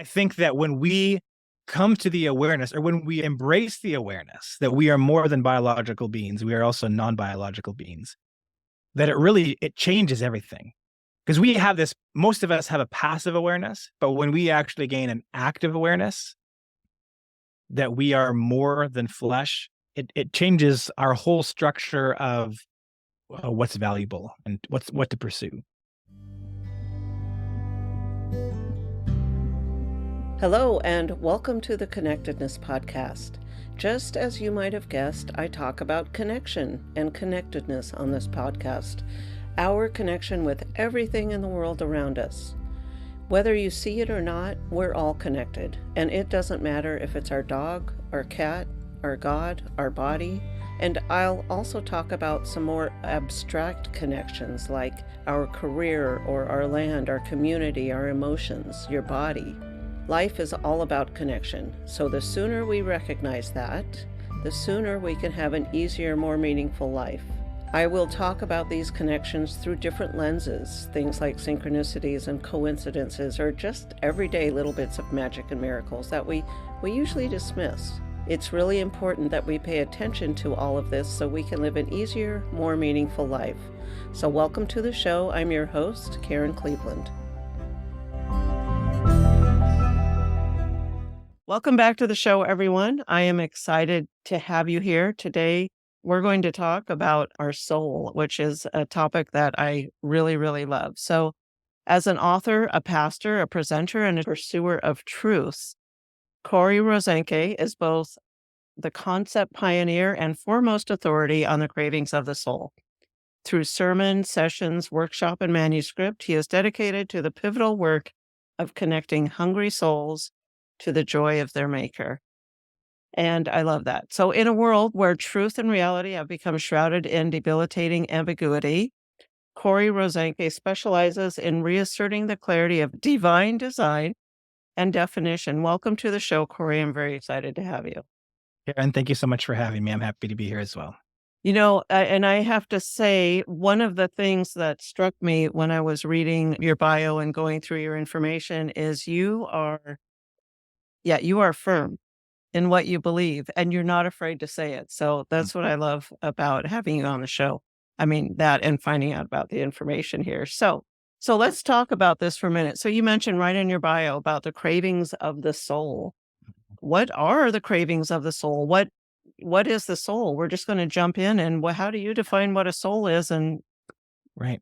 I think that when we come to the awareness, or when we embrace the awareness that we are more than biological beings, we are also non-biological beings, that it changes everything. Because we have this, most of us have a passive awareness, but when we actually gain an active awareness that we are more than flesh, it changes our whole structure of what's valuable and what to pursue. Hello, and welcome to the Connectedness Podcast. Just as you might have guessed, I talk about connection and connectedness on this podcast, our connection with everything in the world around us. Whether you see it or not, we're all connected, and it doesn't matter if it's our dog, our cat, our God, our body, and I'll also talk about some more abstract connections like our career or our land, our community, our emotions, your body. Life is all about connection, so the sooner we recognize that, the sooner we can have an easier, more meaningful life. I will talk about these connections through different lenses, things like synchronicities and coincidences, or just everyday little bits of magic and miracles that we usually dismiss. It's really important that we pay attention to all of this so we can live an easier, more meaningful life. So welcome to the show. I'm your host, Karen Cleveland. Welcome back to the show, everyone. I am excited to have you here. Today, we're going to talk about our soul, which is a topic that I really, really love. So, as an author, a pastor, a presenter, and a pursuer of truth, Cory Rosenke is both the concept pioneer and foremost authority on the cravings of the soul. Through sermon, sessions, workshop, and manuscript, he is dedicated to the pivotal work of connecting hungry souls to the joy of their maker. And I love that. So in a world where truth and reality have become shrouded in debilitating ambiguity, Cory Rosenke specializes in reasserting the clarity of divine design and definition. Welcome to the show, Cory. I'm very excited to have you. Karen, thank you so much for having me. I'm happy to be here as well. You know, and I have to say, one of the things that struck me when I was reading your bio and going through your information is you are firm in what you believe, and you're not afraid to say it. So that's what I love about having you on the show. I mean, that and finding out about the information here. So let's talk about this for a minute. So you mentioned right in your bio about the cravings of the soul. What are the cravings of the soul? What is the soul? We're just going to jump in, and how do you define what a soul is? And right.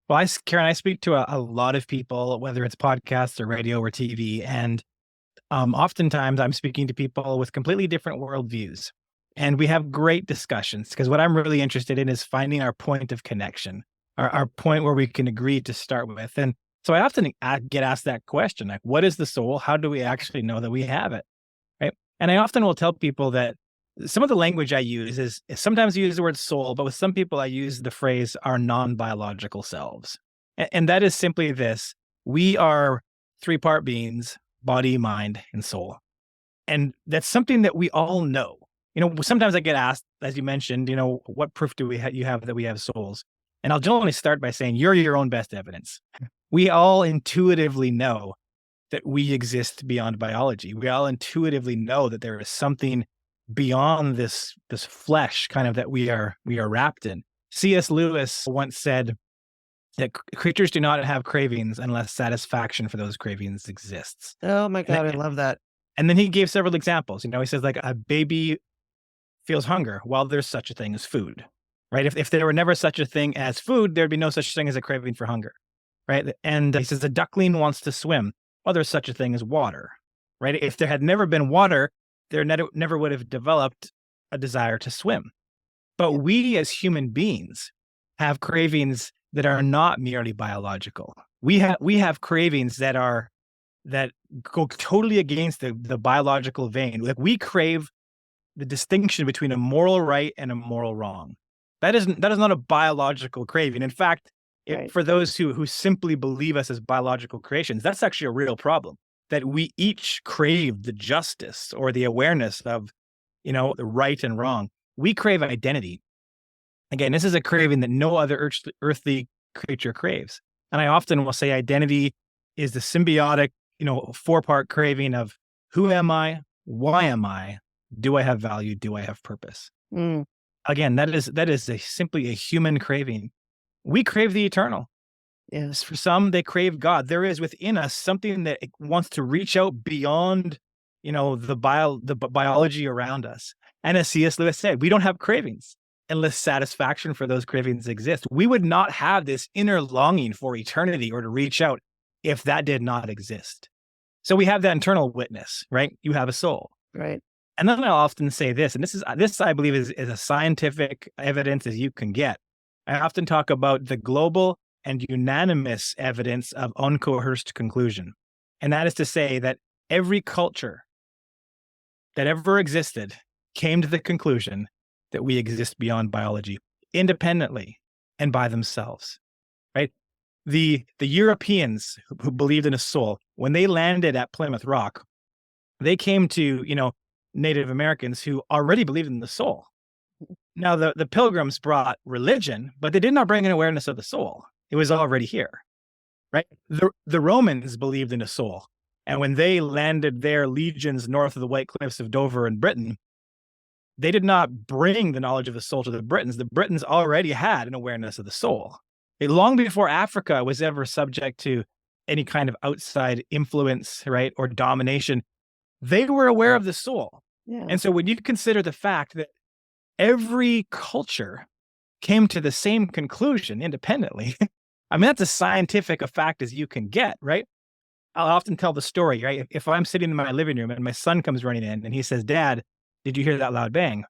Well, Karen, I speak to a lot of people, whether it's podcasts or radio or TV, and oftentimes I'm speaking to people with completely different worldviews, and we have great discussions because what I'm really interested in is finding our point of connection, our point where we can agree to start with. And so I often get asked that question, like, what is the soul? How do we actually know that we have it? Right. And I often will tell people that some of the language I use is sometimes I use the word soul, but with some people I use the phrase our non-biological selves. And that is simply this: we are three-part beings, body, mind, and soul. And that's something that we all know. You know, sometimes I get asked, as you mentioned, what proof do you have that we have souls? And I'll generally start by saying, you're your own best evidence. We all intuitively know that we exist beyond biology. We all intuitively know that there is something beyond this flesh kind of that we are wrapped in. C.S. Lewis once said that creatures do not have cravings unless satisfaction for those cravings exists. oh my God, I love that. And then he gave several examples. He says, like, a baby feels hunger while there's such a thing as food, right? If there were never such a thing as food, there'd be no such thing as a craving for hunger, right? And he says, a duckling wants to swim while there's such a thing as water, right? If there had never been water, there never would have developed a desire to swim. But we as human beings have cravings that are not merely biological. We have cravings that go totally against the biological vein. Like, we crave the distinction between a moral right and a moral wrong. That is not a biological craving. In fact, Right. For those who simply believe us as biological creations, that's actually a real problem. That we each crave the justice or the awareness of, the right and wrong. We crave identity. Again, this is a craving that no other earthly creature craves. And I often will say identity is the symbiotic four-part craving of who am I? Why am I? Do I have value? Do I have purpose? Mm, Again, that is simply a human craving. We crave the eternal. yes. For some, they crave God. There is within us something that it wants to reach out beyond, the biology around us. And as C.S. Lewis said, we don't have cravings unless satisfaction for those cravings exists. We would not have this inner longing for eternity or to reach out if that did not exist. So we have that internal witness, right? You have a soul. Right. And then I'll often say this, and this I believe is as scientific evidence as you can get. I often talk about the global and unanimous evidence of uncoerced conclusion. And that is to say that every culture that ever existed came to the conclusion that we exist beyond biology, independently and by themselves, right? The Europeans who believed in a soul, when they landed at Plymouth Rock, they came to, Native Americans who already believed in the soul. Now, the pilgrims brought religion, but they did not bring an awareness of the soul. It was already here, right? The Romans believed in a soul. And when they landed their legions north of the White Cliffs of Dover in Britain, they did not bring the knowledge of the soul to the Britons. The Britons already had an awareness of the soul. Long before Africa was ever subject to any kind of outside influence, right, or domination, they were aware of the soul. Yeah. And so when you consider the fact that every culture came to the same conclusion independently, I mean, that's as scientific a fact as you can get, right? I'll often tell the story, right? If I'm sitting in my living room and my son comes running in and he says, "Dad, did you hear that loud bang?"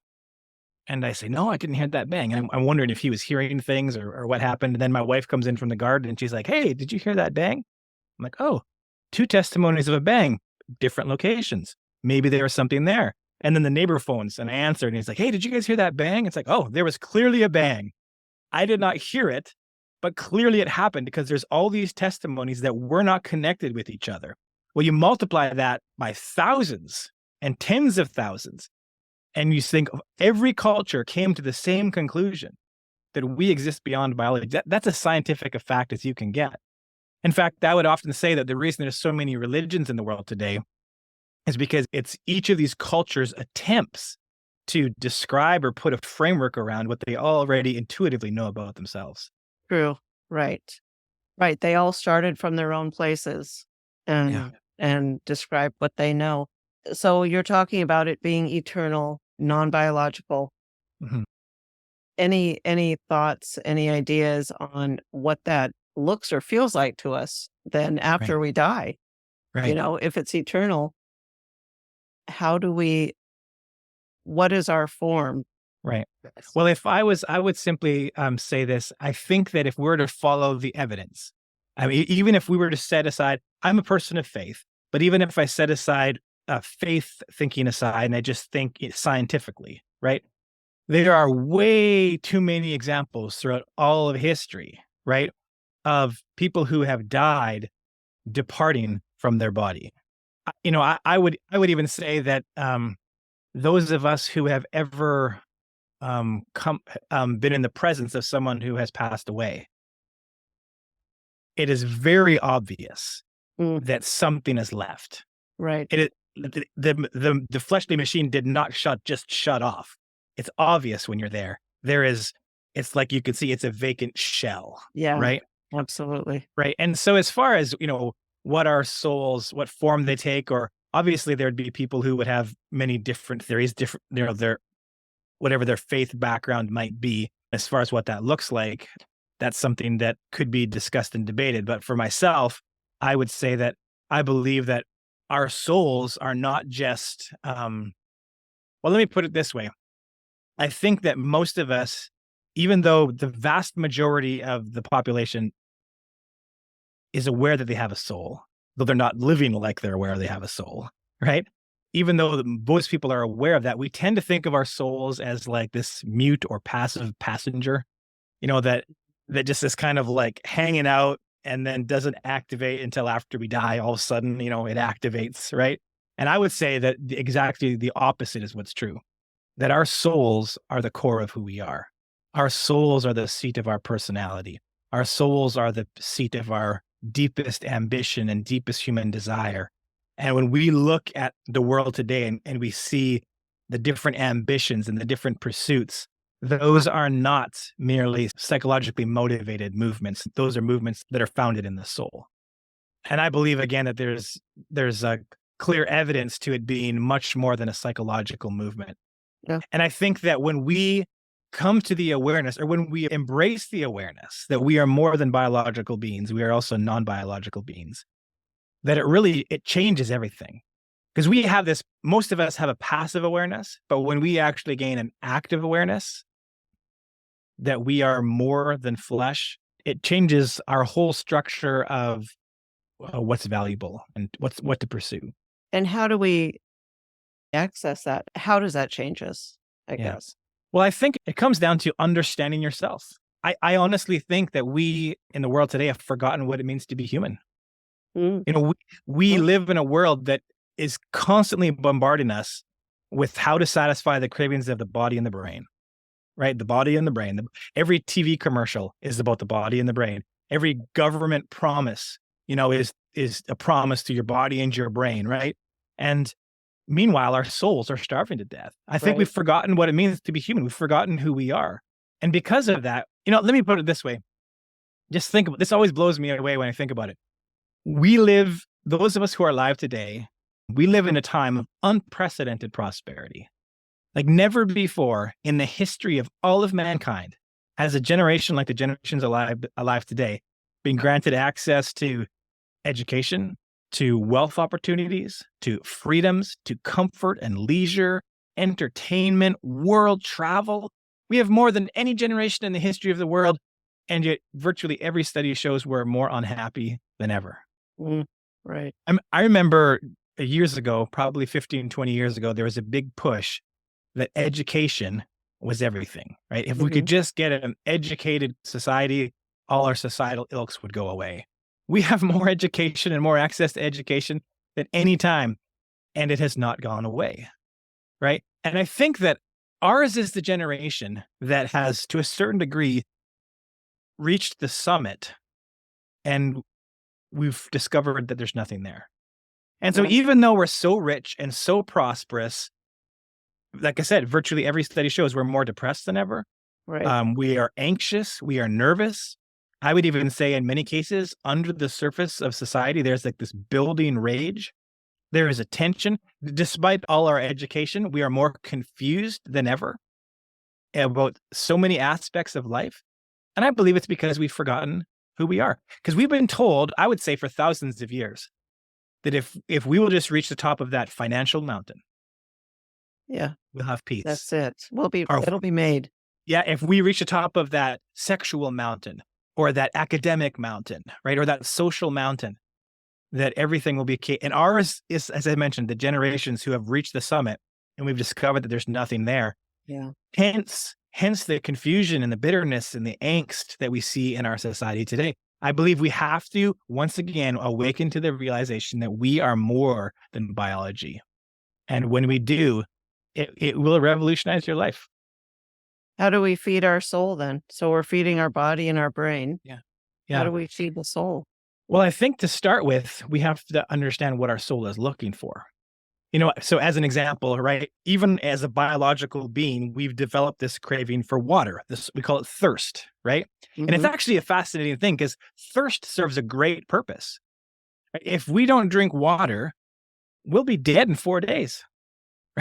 And I say, "No, I didn't hear that bang." And I'm wondering if he was hearing things or what happened. And then my wife comes in from the garden and she's like, "Hey, did you hear that bang?" I'm like, "Oh, two testimonies of a bang, different locations. Maybe there was something there." And then the neighbor phones and I answered and he's like, "Hey, did you guys hear that bang?" It's like, "Oh, there was clearly a bang. I did not hear it, but clearly it happened because there's all these testimonies that were not connected with each other." Well, you multiply that by thousands and tens of thousands, and you think of every culture came to the same conclusion that we exist beyond biology. That's as scientific a fact as you can get. In fact, I would often say that the reason there's so many religions in the world today is because it's each of these cultures' attempts to describe or put a framework around what they already intuitively know about themselves. True. Right. Right. They all started from their own places Yeah. and described what they know. So you're talking about it being eternal, non-biological. Mhm. Any thoughts, any ideas on what that looks or feels like to us then Right. after we die? Right. If it's eternal, how do we what is our form? Right. Well, I would simply say this. I think that if we were to follow the evidence, I mean, even if we were to set aside, I'm a person of faith, but even if I set aside faith thinking aside and I just think scientifically, right? There are way too many examples throughout all of history, right? Of people who have died departing from their body. I would even say that those of us who have ever been in the presence of someone who has passed away, it is very obvious Mm, that something is left. right. It is the fleshly machine did not shut off. It's obvious when you're there. It's like you can see it's a vacant shell, Yeah, right? absolutely. Right. And so as far as, what our souls, what form they take, or obviously there'd be people who would have many different theories, different, their whatever their faith background might be, as far as what that looks like. That's something that could be discussed and debated. But for myself, I would say that I believe that our souls are not just, well, let me put it this way. I think that most of us, even though the vast majority of the population is aware that they have a soul, though they're not living like they're aware they have a soul, right? Even though most people are aware of that, we tend to think of our souls as like this mute or passive passenger, that just is kind of like hanging out and then doesn't activate until after we die. All of a sudden, it activates, right? And I would say that exactly the opposite is what's true, that our souls are the core of who we are. Our souls are the seat of our personality. Our souls are the seat of our deepest ambition and deepest human desire. And when we look at the world today and we see the different ambitions and the different pursuits, those are not merely psychologically motivated movements. Those are movements that are founded in the soul. And I believe again that there's a clear evidence to it being much more than a psychological movement. Yeah. And I think that when we come to the awareness, or when we embrace the awareness that we are more than biological beings, we are also non-biological beings, that it changes everything. Because we have this, most of us have a passive awareness, but when we actually gain an active awareness that we are more than flesh, it changes our whole structure of what's valuable and what to pursue. And how do we access that? How does that change us, I Yeah. guess? Well, I think it comes down to understanding yourself. I honestly think that we in the world today have forgotten what it means to be human. Mm. We Mm. live in a world that is constantly bombarding us with how to satisfy the cravings of the body and the brain, right? The body and the brain. Every TV commercial is about the body and the brain. Every government promise, is a promise to your body and your brain, right? And meanwhile, our souls are starving to death. I think Right. we've forgotten what it means to be human. We've forgotten who we are. And because of that, let me put it this way. Just think about this. Always blows me away when I think about it. Those of us who are alive today, we live in a time of unprecedented prosperity. Like never before in the history of all of mankind has a generation like the generations alive today been granted access to education, to wealth opportunities, to freedoms, to comfort and leisure, entertainment, world travel. We have more than any generation in the history of the world, and yet virtually every study shows we're more unhappy than ever. Mm. Right. I remember years ago, probably 15, 20 years ago, there was a big push that education was everything, right? If we could just get an educated society, all our societal ilks would go away. We have more education and more access to education than any time, and it has not gone away, right? And I think that ours is the generation that has, to a certain degree, reached the summit, and we've discovered that there's nothing there. And so Yeah. even though we're so rich and so prosperous, like I said, virtually every study shows we're more depressed than ever. Right. We are anxious. We are nervous. I would even say in many cases, under the surface of society, there's like this building rage. There is a tension. Despite all our education, we are more confused than ever about so many aspects of life. And I believe it's because we've forgotten who we are. Because we've been told, I would say for thousands of years, that if we will just reach the top of that financial mountain, Yeah. we'll have peace. That's it. Or It'll be made. yeah, if we reach the top of that sexual mountain or that academic mountain, right, or that social mountain, that everything will be okay. And ours is, as I mentioned, the generations who have reached the summit and we've discovered that there's nothing there. Yeah. Hence the confusion and the bitterness and the angst that we see in our society today. I believe we have to, once again, awaken to the realization that we are more than biology. And when we do, it will revolutionize your life. How do we feed our soul then? So we're feeding our body and our brain. Yeah. How do we feed the soul? Well, I think to start with, we have to understand what our soul is looking for. So as an example, right, even as a biological being, we've developed this craving for water. We call it thirst, right? And it's actually a fascinating thing because thirst serves a great purpose. If we don't drink water, we'll be dead in 4 days,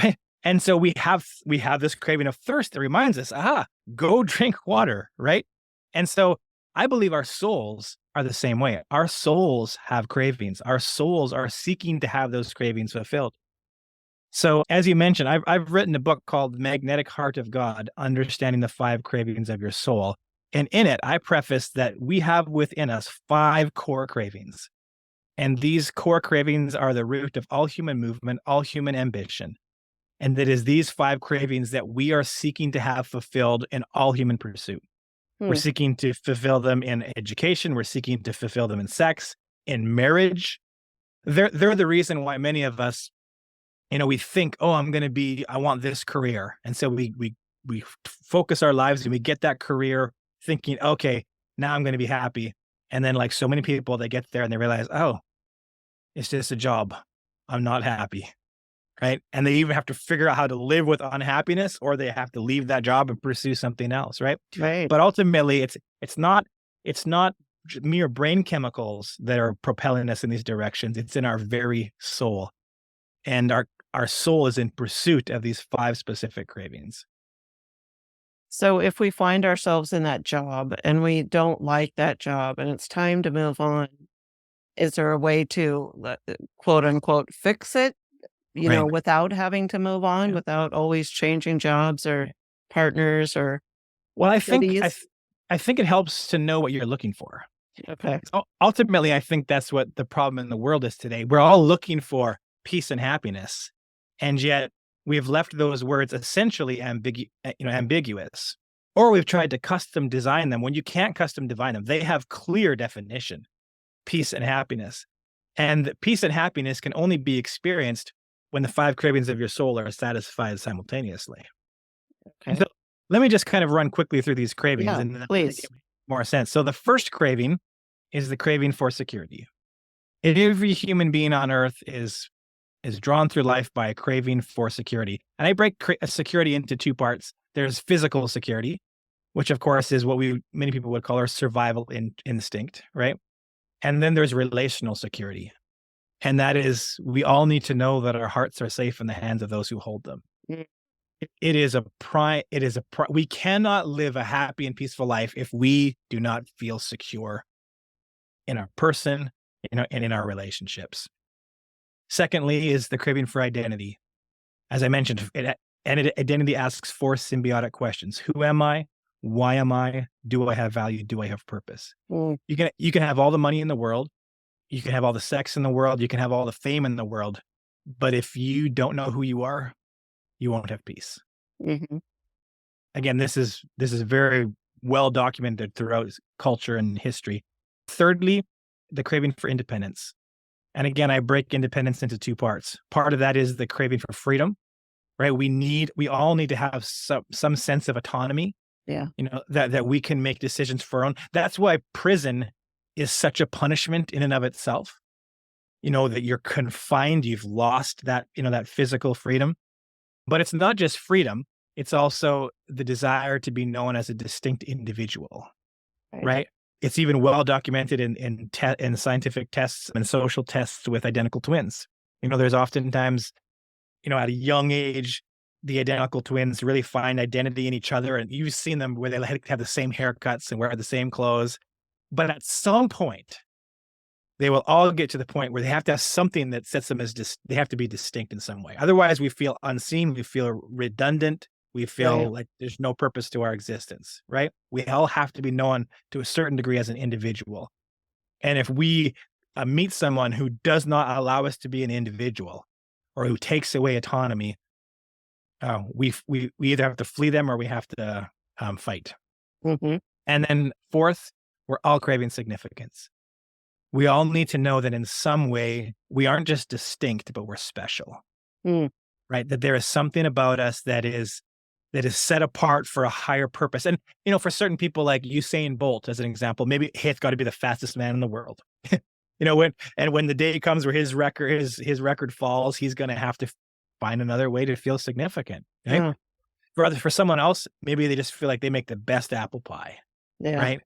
right? And so we have this craving of thirst that reminds us, go drink water, right? And so I believe our souls are the same way. Our souls have cravings. Our souls are seeking to have those cravings fulfilled. So as you mentioned, I've written a book called Magnetic Heart of God, Understanding the 5 Cravings of Your Soul. And in it, I preface that we have within us 5 core cravings. And these core cravings are the root of all human movement, all human ambition. And that is these 5 cravings that we are seeking to have fulfilled in all human pursuit. We're seeking to fulfill them in education. We're seeking to fulfill them in sex, in marriage. They're the reason why many of us, we think, I want this career. And so we focus our lives and we get that career thinking, okay, now I'm going to be happy. And then like so many people, they get there and they realize, oh, it's just a job. I'm not happy. Right. And they even have to figure out how to live with unhappiness, or they have to leave that job and pursue something else. Right. Right. But ultimately it's not mere brain chemicals that are propelling us in these directions. It's in our very soul. And our soul is in pursuit of these 5 specific cravings. So if we find ourselves in that job and we don't like that job and it's time to move on, is there a way to quote unquote fix it, Right. without having to move on, Yeah. without always changing jobs or partners or Well, cities? I think it helps to know what you're looking for. Okay. Ultimately, I think that's what the problem in the world is today. We're all looking for peace and happiness, and yet we've left those words essentially ambiguous, or we've tried to custom design them when you can't custom design them. They have clear definition, peace and happiness. And peace and happiness can only be experienced when the 5 cravings of your soul are satisfied simultaneously. Okay. So let me just kind of run quickly through these cravings Yeah, and then please. give more sense. So the first craving is the craving for security. Every human being on earth is drawn through life by a craving for security. And I break security into 2 parts. There's physical security, which of course is what many people would call our survival instinct, right? And then there's relational security. And that is, we all need to know that our hearts are safe in the hands of those who hold them. Mm. We cannot live a happy and peaceful life if we do not feel secure in our person, and in our relationships. Secondly is the craving for identity. As I mentioned, identity asks 4 symbiotic questions. Who am I? Why am I? Do I have value? Do I have purpose? Mm. You can have all the money in the world. You can have all the sex in the world. You can have all the fame in the world. But if you don't know who you are, you won't have peace. Mhm. Again, this is very well documented throughout culture and history. Thirdly, the craving for independence. And again, I break independence into 2 parts. Part of that is the craving for freedom, right? We all need to have some sense of autonomy, Yeah. that we can make decisions for our own. That's why prison is such a punishment in and of itself. That you're confined, you've lost that physical freedom. But it's not just freedom, it's also the desire to be known as a distinct individual, Right. right? It's even well documented in scientific tests and social tests with identical twins. There's oftentimes, at a young age, the identical twins really find identity in each other, and you've seen them where they have the same haircuts and wear the same clothes. But at some point, they will all get to the point where they have to have something that sets them they have to be distinct in some way. Otherwise, we feel unseen, we feel redundant, we Right. feel like there's no purpose to our existence, right? We all have to be known to a certain degree as an individual. And if we meet someone who does not allow us to be an individual, or who takes away autonomy, we either have to flee them or we have to fight. Mhm. And then fourth, we're all craving significance. We all need to know that in some way we aren't just distinct, but we're special, Mm. right? That there is something about us that is set apart for a higher purpose. And for certain people, like Usain Bolt, as an example, maybe he's got to be the fastest man in the world. When the day comes where his record falls, he's going to have to find another way to feel significant, right? Yeah. For someone else, maybe they just feel like they make the best apple pie, Yeah. right?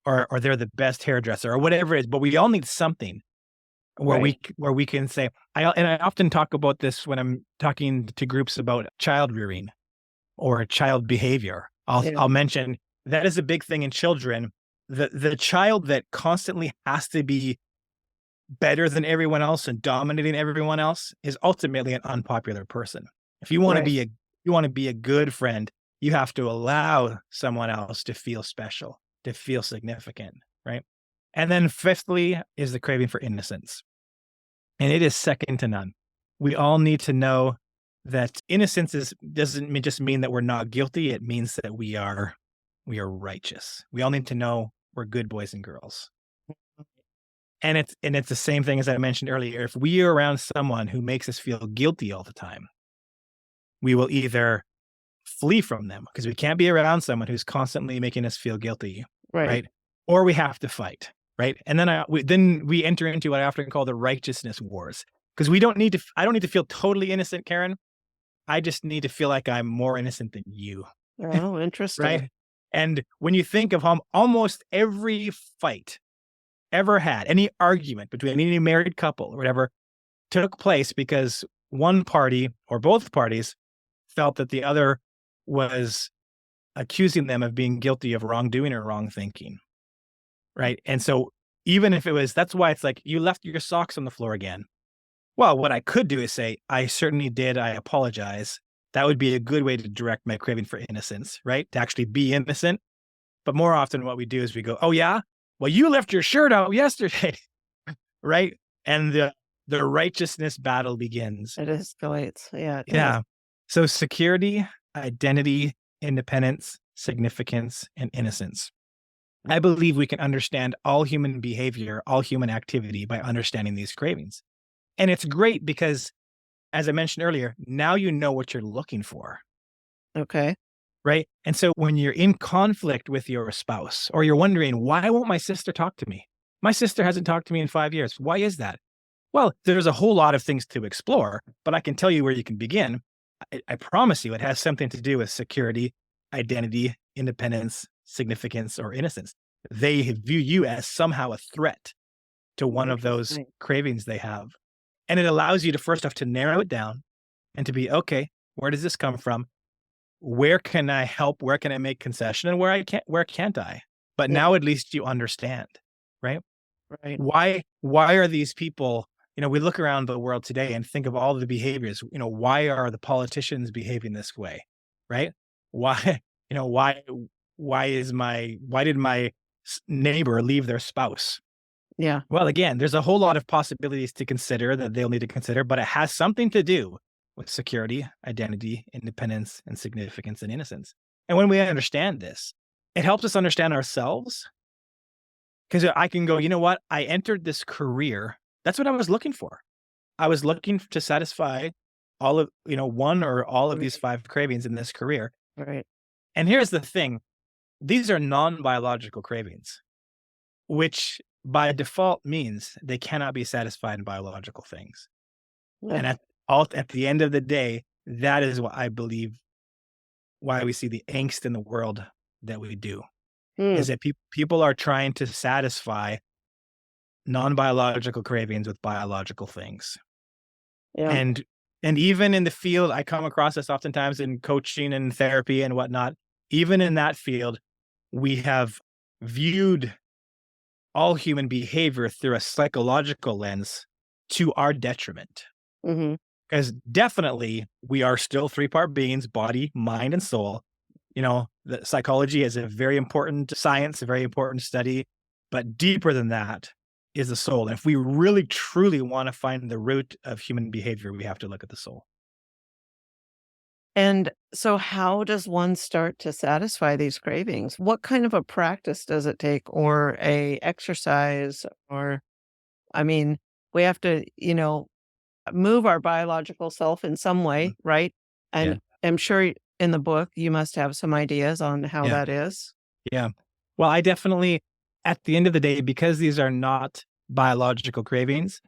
Or they're the best hairdresser or whatever it is. But we all need something where Right. we can say, I often talk about this when I'm talking to groups about child rearing or child behavior. Yeah. I'll mention that is a big thing in children. The child that constantly has to be better than everyone else and dominating everyone else is ultimately an unpopular person. If you want to Right. be a good friend, you have to allow someone else to feel special, to feel significant, right? And then fifthly is the craving for innocence. And it is second to none. We all need to know that innocence doesn't just mean that we're not guilty. It means that we are righteous. We all need to know we're good boys and girls. And it's the same thing as I mentioned earlier. If we are around someone who makes us feel guilty all the time, we will either flee from them because we can't be around someone who's constantly making us feel guilty, Right. right? Or we have to fight. right? And then we enter into what I often call the righteousness wars, because I don't need to feel totally innocent, Karen. I just need to feel like I'm more innocent than you, Oh, interesting. right? And when you think of almost every fight ever had, any argument between any married couple or whatever, took place because one party or both parties felt that the other was accusing them of being guilty of wrongdoing or wrong thinking, right? And so even if that's why it's like, you left your socks on the floor again. Well, what I could do is say, I certainly did. I apologize. That would be a good way to direct my craving for innocence, right? To actually be innocent. But more often what we do is we go, oh yeah, well, you left your shirt out yesterday, right? And the righteousness battle begins. It escalates. Yeah, it does. Yeah. So security, identity, independence, significance, and innocence. I believe we can understand all human behavior, all human activity by understanding these cravings. And it's great because, as I mentioned earlier, now you know what you're looking for, Okay. right? And so when you're in conflict with your spouse, or you're wondering, why won't my sister talk to me? My sister hasn't talked to me in 5 years. Why is that? Well, there's a whole lot of things to explore, but I can tell you where you can begin. I promise you it has something to do with security, identity, independence, significance, or innocence. They view you as somehow a threat to one of those Interesting. cravings they have. And it allows you to first off to narrow it down and to be, okay, where does this come from? Where can I help? Where can I make concession? And where can't I? But Yeah. now at least you understand, right? Right. Why are these people, we look around the world today and think of all the behaviors, why are the politicians behaving this way? Right? Why, you know, why did my neighbor leave their spouse? Yeah. Well, again, there's a whole lot of possibilities to consider that they'll need to consider, but it has something to do with security, identity, independence, and significance and innocence. And when we understand this, it helps us understand ourselves, because I can go, you know what? I entered this career. That's what I was looking for. I was looking to satisfy one or all of these 5 cravings in this career. Right. And here's the thing. These are non-biological cravings, which by default means they cannot be satisfied in biological things. Yeah. And at the end of the day, that is what I believe why we see the angst in the world that we do, Hmm. is that people are trying to satisfy non-biological cravings with biological things. Yeah. And even in the field, I come across this oftentimes in coaching and therapy and whatnot. Even in that field, we have viewed all human behavior through a psychological lens to our detriment. Mm-hmm. Because definitely we are still 3-part beings, body, mind, and soul. The psychology is a very important science, a very important study, but deeper than that is the soul. And if we really truly want to find the root of human behavior, we have to look at the soul. And so how does one start to satisfy these cravings? What kind of a practice does it take, or a exercise, or I mean, we have to, move our biological self in some Mhm. way, right? Yeah. And I'm sure in the book you must have some ideas on how Yeah. that is. Yeah. Well, I definitely, at the end of the day, because these are not biological cravings,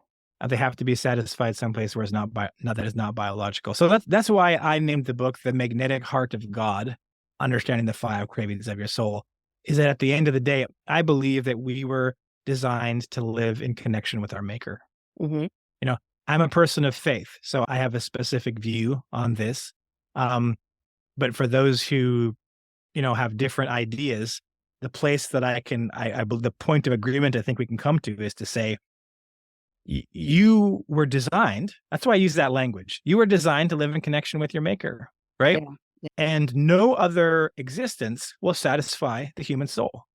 they have to be satisfied someplace where it's not that it's not biological. So that's why I named the book "The Magnetic Heart of God: Understanding the 5 Cravings of Your Soul." Is that at the end of the day, I believe that we were designed to live in connection with our Maker. Mhm. You know, I'm a person of faith, so I have a specific view on this. But for those who have different ideas, the place that the point of agreement I think we can come to is to say, you were designed. That's why I use that language. You were designed to live in connection with your maker, right? Yeah. And no other existence will satisfy the human soul.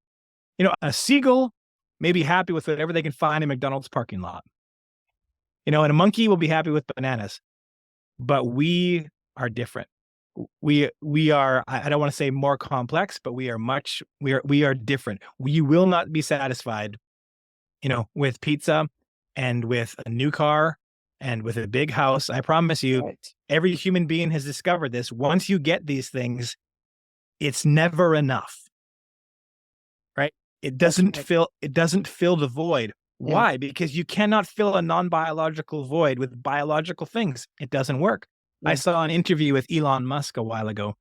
A seagull may be happy with whatever they can find in McDonald's parking lot. And a monkey will be happy with bananas, but we are different. We are, I don't want to say more complex, but we are different. We will not be satisfied, with pizza and with a new car and with a big house. I promise you, Right. every human being has discovered this. Once you get these things, it's never enough. Right? That's right. it doesn't fill the void. Yeah. Why? Because you cannot fill a non-biological void with biological things. It doesn't work. I Yeah. saw an interview with Elon Musk a while ago,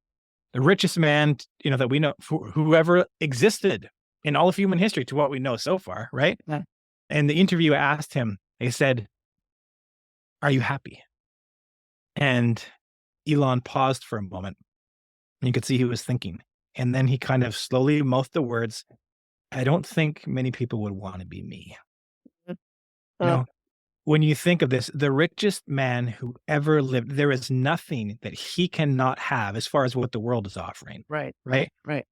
the richest man, that we know, whoever existed in all of human history to what we know so far, right? Yeah. And the interviewer asked him, they said, "Are you happy?" And Elon paused for a moment. And you could see he was thinking. And then he kind of slowly mouthed the words, "I don't think many people would want to be me." You Uh, know, when you think of this, the richest man who ever lived, there is nothing that he cannot have as far as what the world is offering, right. right? Right.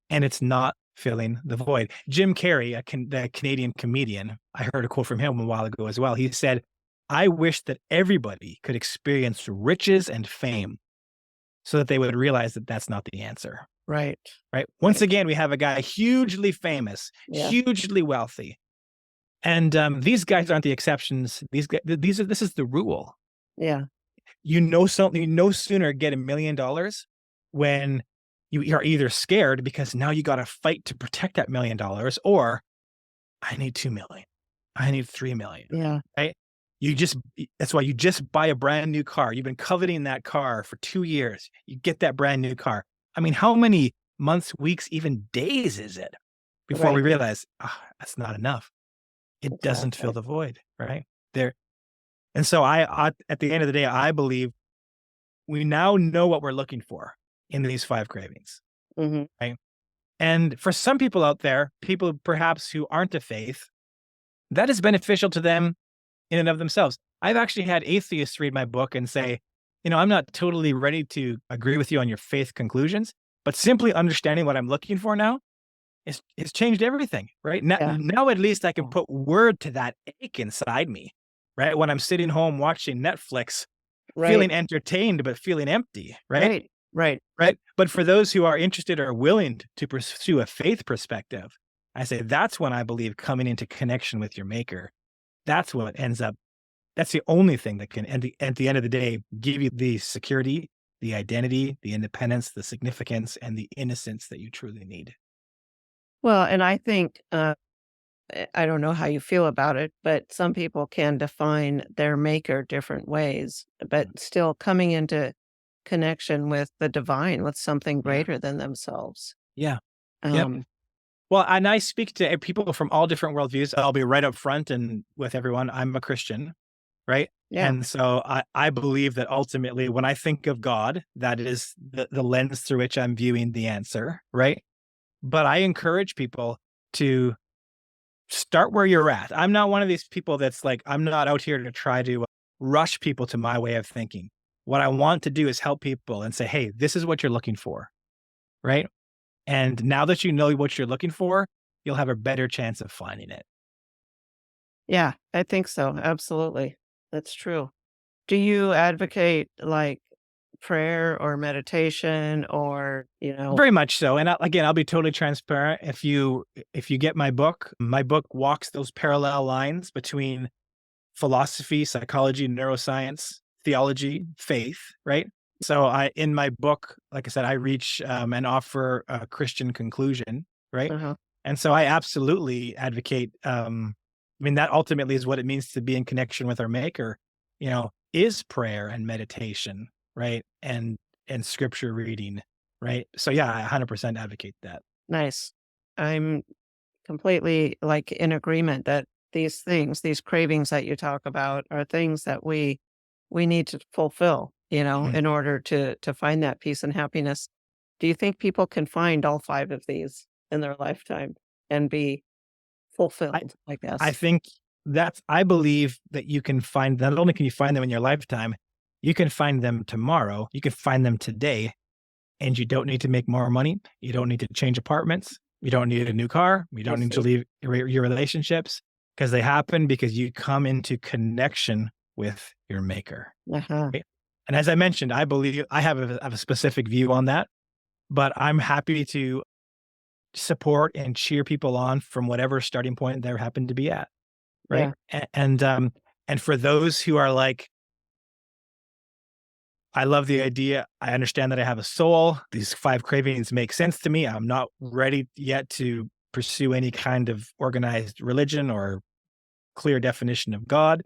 And it's not filling the void. Jim Carrey, the Canadian comedian, I heard a quote from him a while ago as well. He said, "I wish that everybody could experience riches and fame so that they would realize that that's not the answer." Right. Right? Once Right. again, we have a guy hugely famous, Yeah. hugely wealthy, and these guys aren't the exceptions. This is the rule. Yeah. You know something. You no sooner get $1 million when you are either scared because now you got to fight to protect that $1 million, or I need 2 million. I need 3 million. Yeah. Right? That's why you just buy a brand new car. You've been coveting that car for 2 years. You get that brand new car. I mean, how many months, weeks, even days is it before we Right. realize, that's not enough. It doesn't fill Exactly. the void, right? There. And so at the end of the day, I believe we now know what we're looking for in these 5 cravings, Hmm. right? And for some people out there, people perhaps who aren't of faith, that is beneficial to them in and of themselves. I've actually had atheists read my book and say, "I'm not totally ready to agree with you on your faith conclusions, but simply understanding what I'm looking for now it's changed everything," right? Now, Yeah. now at least I can Yeah. put word to that ache inside me, right? When I'm sitting home watching Netflix, Right. feeling entertained but feeling empty, right? Right. Right. Right. But for those who are interested or willing to pursue a faith perspective, I say that's when I believe coming into connection with your maker, that's what ends up, that's the only thing that can, at the end of the day, give you the security, the identity, the independence, the significance, and the innocence that you truly need. Well, and I think I don't know how you feel about it, but some people can define their maker different ways, but Mm. still coming into connection with the divine, with something Yeah. greater than themselves. Yeah. Yep. Um, Well, and I speak to people from all different worldviews. I'll be right up front and with everyone, I'm a Christian, right? yeah. And so I believe that ultimately, when I think of God, that is the lens through which I'm viewing the answer, right? But I encourage people to start where you're at. I'm not one of these people that's like, I'm not out here to try to rush people to my way of thinking. What I want to do is help people and say, "Hey, this is what you're looking for," right? And now that you know what you're looking for, you'll have a better chance of finding it. Yeah, I think so. Absolutely. That's true. Do you advocate like prayer or meditation or, Very much so. And again, I'll be totally transparent. If you get my book walks those parallel lines between philosophy, psychology, neuroscience, theology, faith, right? So in my book, like I said, I reach and offer a Christian conclusion, right? uh-huh. And so I absolutely advocate. I mean, that ultimately is what it means to be in connection with our Maker. Is prayer and meditation, right? And scripture reading, right? So yeah, I 100% advocate that. Nice. I'm completely like in agreement that these things, these cravings that you talk about are things that we need to fulfill, Mhm. in order to find that peace and happiness. Do you think people can find all 5 of these in their lifetime and be I fulfilled, I I guess? think I believe that you can find, not only can you find them in your lifetime, you can find them tomorrow. You can find them today, and you don't need to make more money. You don't need to change apartments. You don't need a new car. You I don't need to see. leave your relationships, because they happen because you come into connection with your maker. Uh-huh. Right? And as I mentioned, I believe I have a specific view on that, but I'm happy to support and cheer people on from whatever starting point they happen to be at. Right? Yeah. And for those who are like, "I love the idea. I understand that I have a soul. These 5 cravings make sense to me. I'm not ready yet to pursue any kind of organized religion or clear definition of God,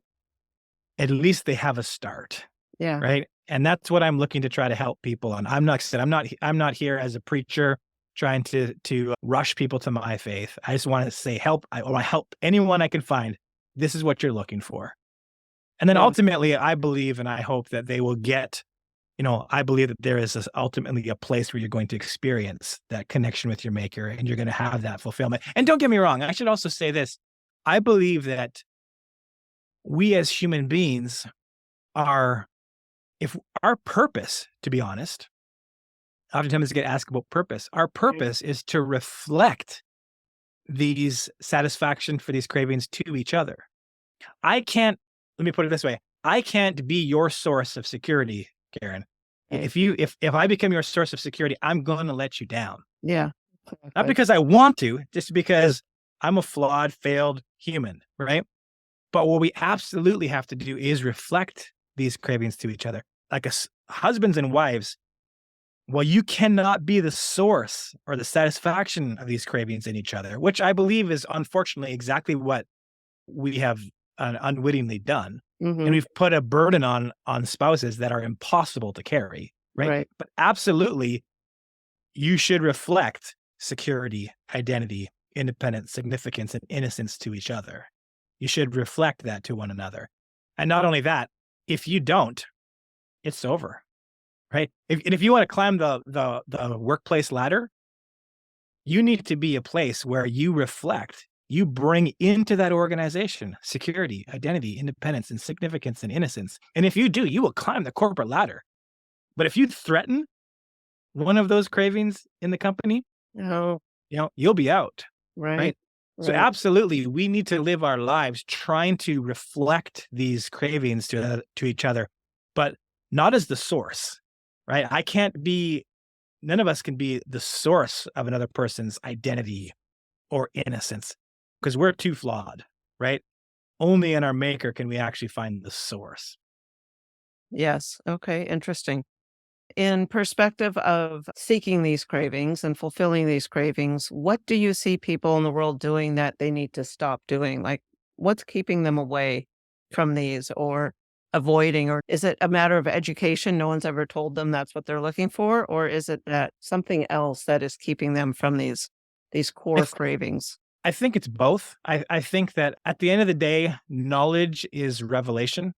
at least they have a start, Yeah. right? And that's what I'm looking to try to help people on. I'm not here as a preacher trying to rush people to my faith. I just want to say I want to help anyone I can find. This is what you're looking for. And then Yeah. ultimately, I believe and I hope that they will get, I believe that there is ultimately a place where you're going to experience that connection with your maker and you're going to have that fulfillment. And don't get me wrong, I should also say this. I believe that we as human beings if our purpose, to be honest, oftentimes get asked about purpose. Our purpose is to reflect these satisfaction for these cravings to each other. Let me put it this way. I can't be your source of security, Karen. Right. If I become your source of security, I'm going to let you down. Yeah. Not because I want to, just because I'm a flawed, failed human, right? But what we absolutely have to do is reflect these cravings to each other. Like husbands and wives, well, you cannot be the source or the satisfaction of these cravings in each other, which I believe is unfortunately exactly what we have unwittingly done. Mm-hmm. And we've put a burden on spouses that are impossible to carry, right? But absolutely, you should reflect security, identity, independence, significance, and innocence to each other. You should reflect that to one another. And not only that, if you don't, it's over, right? If you want to climb the workplace ladder, you need to be a place where you reflect, you bring into that organization security, identity, independence, and significance and innocence. And if you do, you will climb the corporate ladder. But if you threaten one of those cravings in the company, you'll be out, right? So absolutely, we need to live our lives trying to reflect these cravings to each other, but not as the source, right? None of us can be the source of another person's identity or innocence because we're too flawed, right? Only in our maker can we actually find the source. Yes. Okay. Interesting. In perspective of seeking these cravings and fulfilling these cravings, what do you see people in the world doing that they need to stop doing? Like, what's keeping them away from these or avoiding? Or is it a matter of education? No one's ever told them that's what they're looking for? Or is it that something else that is keeping them from these core cravings? I think it's both. I think that at the end of the day, knowledge is revelation.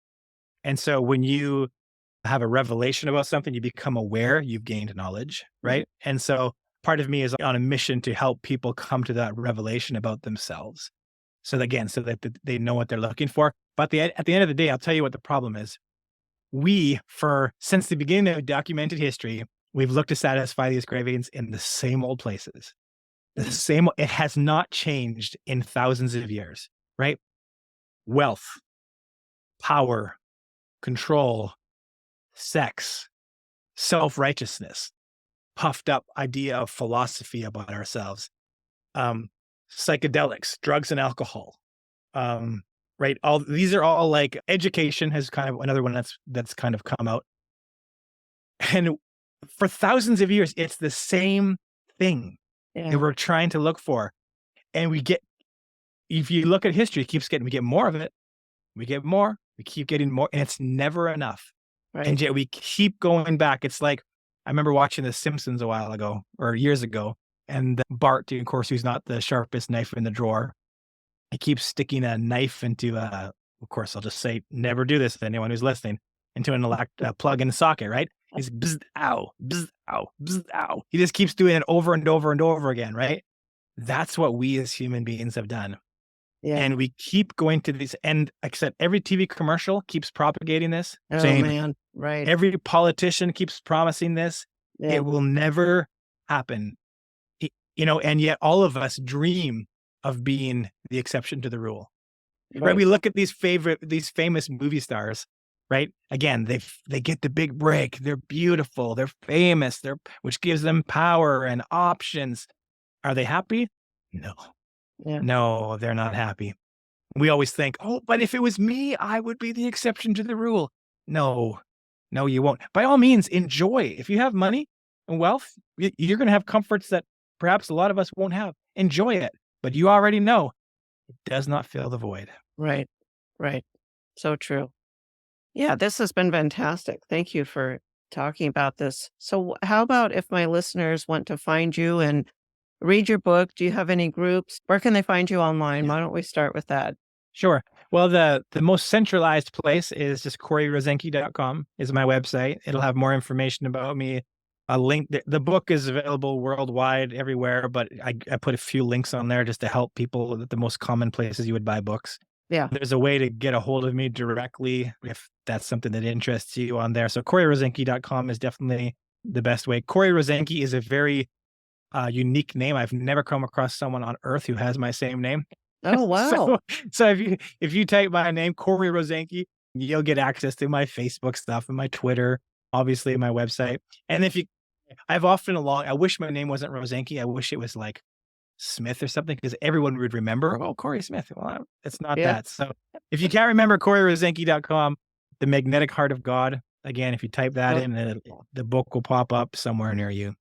And so when you have a revelation about something, you become aware, you've gained knowledge, right? And so part of me is on a mission to help people come to that revelation about themselves. So that they know what they're looking for. But at the end of the day, I'll tell you what the problem is. Since the beginning of documented history, we've looked to satisfy these cravings in the same old places. It has not changed in thousands of years, right? Wealth, power, control, sex, self-righteousness, puffed up idea of philosophy about ourselves, psychedelics, drugs and alcohol, right? These are all like education has kind of another one that's kind of come out. And for thousands of years, it's the same thing that we're trying to look for. And if you look at history, we get more of it. We get more, we keep getting more, and it's never enough. Right. And yet we keep going back. It's like, I remember watching The Simpsons a while ago or years ago, and Bart, of course, who's not the sharpest knife in the drawer, he keeps sticking a knife into of course, I'll just say, never do this to anyone who's listening, into an plug-in socket, right? He's bzz, ow, bzz, ow, bzz, ow. He just keeps doing it over and over and over again, right? That's what we as human beings have done. Yeah. And we keep going to these, and except every TV commercial keeps propagating this. Man, right. Every politician keeps promising this. Yeah. It will never happen. And yet all of us dream of being the exception to the rule. Right? We look at these famous movie stars, right? Again, they get the big break. They're beautiful. They're famous. Which gives them power and options. Are they happy? No. Yeah. No, they're not happy. We always think, but if it was me, I would be the exception to the rule. No, you won't. By all means, enjoy. If you have money and wealth, you're going to have comforts that perhaps a lot of us won't have. enjoy it. But you already know it does not fill the void. Right. Right. So true. Yeah, this has been fantastic. Thank you for talking about this. So, how about if my listeners want to find you and read your book? Do you have any groups? Where can they find you online? Yeah. Why don't we start with that? Sure. Well, the most centralized place is just CoryRosenke.com is my website. It'll have more information about me. A link. The book is available worldwide, everywhere, but I put a few links on there just to help people at the most common places you would buy books. Yeah. There's a way to get a hold of me directly if that's something that interests you on there. So CoryRosenke.com is definitely the best way. Cory Rosenke is a very unique name. I've never come across someone on earth who has my same name. Oh, wow. So if you type my name, Cory Rosenke, you'll get access to my Facebook stuff and my Twitter, obviously my website. And I've often I wish my name wasn't Rosenke. I wish it was like Smith or something because everyone would remember, oh, Cory Smith. Well, it's not Yeah. that. So if you can't remember CoryRosenke.com, The Magnetic Heart of God, again, if you type that Oh. in, the book will pop up somewhere near you.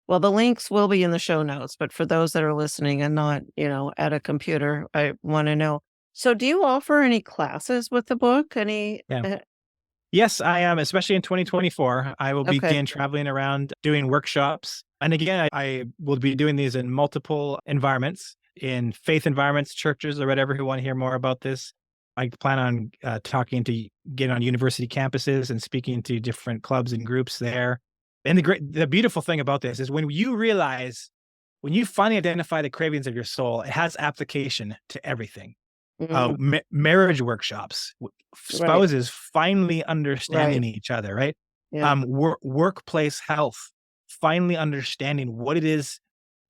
Well, the links will be in the show notes, but for those that are listening and not, at a computer, I want to know. So, do you offer any classes with the book? Any? Yeah. Yes, I am, especially in 2024. I will Okay. begin traveling around doing workshops. And again, I will be doing these in multiple environments, in faith environments, churches, or whatever who want to hear more about this. I plan on getting on university campuses and speaking to different clubs and groups there. And the beautiful thing about this is when you finally identify the cravings of your soul, it has application to everything. Marriage workshops, Right. spouses finally understanding Right. each other, right? Yeah. Workplace health, finally understanding what it is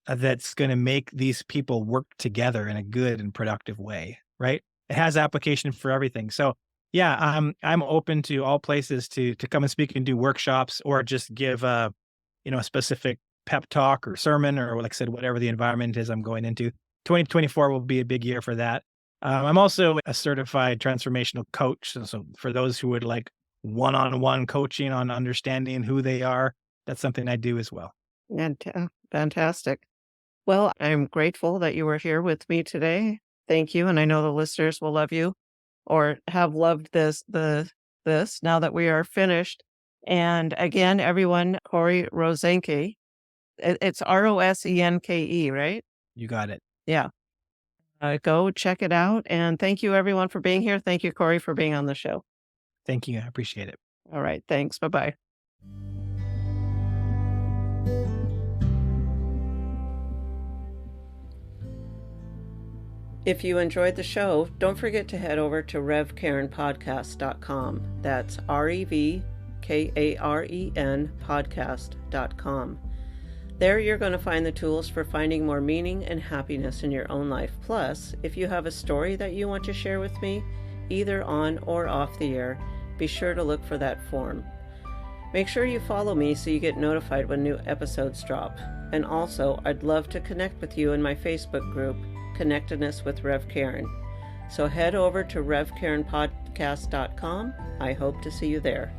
that's going to make these people work together in a good and productive way, right? It has application for everything. So yeah, I'm open to all places to come and speak and do workshops or just give a specific pep talk or sermon or like I said, whatever the environment is I'm going into. 2024 will be a big year for that. I'm also a certified transformational coach. So for those who would like one-on-one coaching on understanding who they are, that's something I do as well. Fantastic. Well, I'm grateful that you were here with me today. Thank you. And I know the listeners will love you or have loved this now that we are finished. And again, everyone, Cory Rosenke. It's Rosenke, right? You got it. Yeah. Go check it out. And thank you, everyone, for being here. Thank you, Cory, for being on the show. Thank you. I appreciate it. All right. Thanks. Bye-bye. If you enjoyed the show, don't forget to head over to revkarenpodcast.com. That's REVKAREN podcast.com. There you're going to find the tools for finding more meaning and happiness in your own life. Plus, if you have a story that you want to share with me, either on or off the air, be sure to look for that form. Make sure you follow me so you get notified when new episodes drop. And also, I'd love to connect with you in my Facebook group, Connectedness with Rev Karen. So head over to revkarenpodcast.com. I hope to see you there.